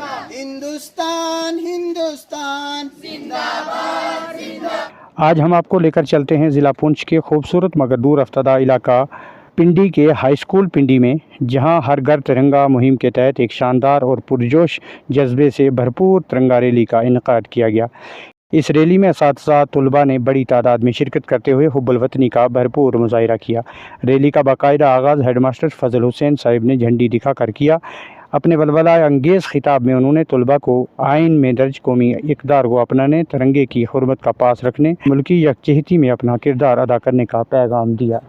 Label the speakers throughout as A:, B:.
A: हिंदुस्तान हिंदुस्तान जिंदाबाद जिंदाबाद।
B: आज हम आपको लेकर चलते हैं ज़िला पुंछ के खूबसूरत मगर दूर अफ्तादा इलाका पिंडी के हाई स्कूल पिंडी में, जहां हर घर तिरंगा मुहिम के तहत एक शानदार और पुरजोश जज्बे से भरपूर तिरंगा रैली का इनेकाद किया गया। इस रैली में असातिज़ा तलबा ने बड़ी तादाद में शिरकत करते हुए हुब्बुल वतनी का भरपूर मुजाहिरा किया। रैली का बाकायदा आगाज़ हेडमास्टर फजल हुसैन साहिब ने झंडी दिखाकर किया। अपने वलवला अंगेज़ खिताब में उन्होंने तलबा को आइन में दर्ज कौमी इक़दार को अपनाने, तिरंगे की हुर्मत का पास रखने, मुल्की यकजहती में अपना किरदार अदा करने का पैगाम दिया।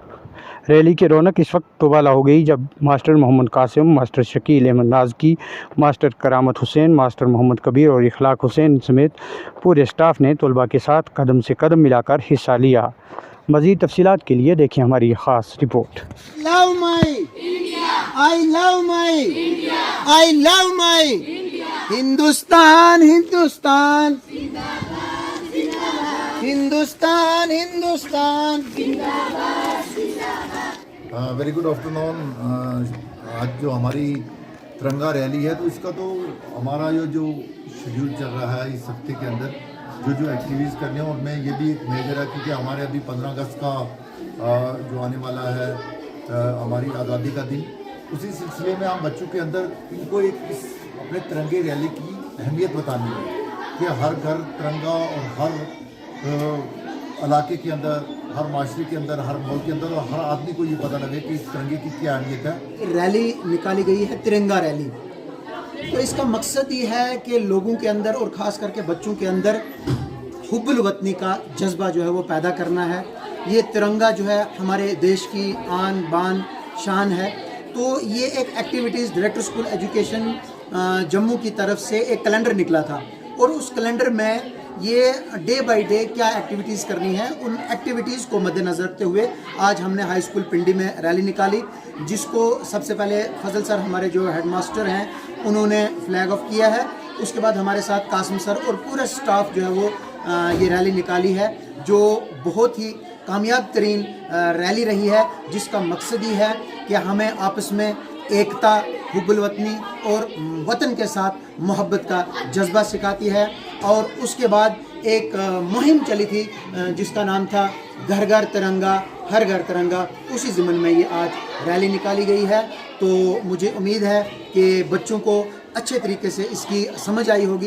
B: रैली की रौनक इस वक्त तोबाला हो गई जब master Mohammad Kasim, master Shakeel Ahmed Nazki, master Karamat Hussain, master Mohammad Kabir और इखलाक हुसैन समेत पूरे स्टाफ ने तलबा के साथ कदम से कदम मिलाकर हिस्सा लिया। मज़ीद तफसीलात के लिए देखें हमारी ख़ास report.
A: Love my India, I love my India, I love my India. Hindustan Hindustan जिंदाबाद जिंदाबाद। हिंदुस्तान हिंदुस्तान जिंदाबाद जिंदाबाद।
C: Very good afternoon. आज जो हमारी तिरंगा रैली है, तो इसका तो हमारा जो शेड्यूल चल रहा है इस हफ्ते के अंदर जो एक्टिविटीज़ करने हैं, उनमें ये भी एक मेजर है क्योंकि हमारे अभी 15 अगस्त का जो आने वाला है हमारी आज़ादी का दिन, उसी सिलसिले में हम बच्चों के अंदर इनको इस अपने तिरंगे रैली की अहमियत बतानी है कि हर घर तिरंगा और हर इलाके के अंदर, हर माशरे के अंदर, हर मुल्क के अंदर और हर आदमी को ये पता लगे कि इस तिरंगे की क्या अहमियत है।
A: रैली निकाली गई है, तिरंगा रैली। तो इसका मकसद ये है कि लोगों के अंदर और ख़ास करके बच्चों के अंदर हुब्बुल वतनी का जज्बा जो है वो पैदा करना है। ये तिरंगा जो है हमारे देश की आन बान शान है। तो ये एक activities director school education Jammu की तरफ से एक कैलेंडर निकला था और उस कैलेंडर में ये डे बाय डे क्या एक्टिविटीज़ करनी है, उन एक्टिविटीज़ को मद्देनज़र रखते हुए आज हमने हाई स्कूल पिंडी में रैली निकाली, जिसको सबसे पहले फजल सर हमारे जो हेडमास्टर हैं उन्होंने फ्लैग ऑफ किया है। उसके बाद हमारे साथ कासिम सर और पूरा स्टाफ जो है वो ये रैली निकाली है, जो बहुत ही कामयाब तरीन रैली रही है, जिसका मकसद ही है कि हमें आपस में एकता, हुब्बुल वतनी और वतन के साथ मोहब्बत का जज्बा सिखाती है। और उसके बाद एक मुहिम चली थी जिसका नाम था घर घर तिरंगा हर घर तिरंगा, उसी ज़िम्मन में ये आज रैली निकाली गई है। तो मुझे उम्मीद है कि बच्चों को अच्छे तरीके से इसकी समझ आई होगी।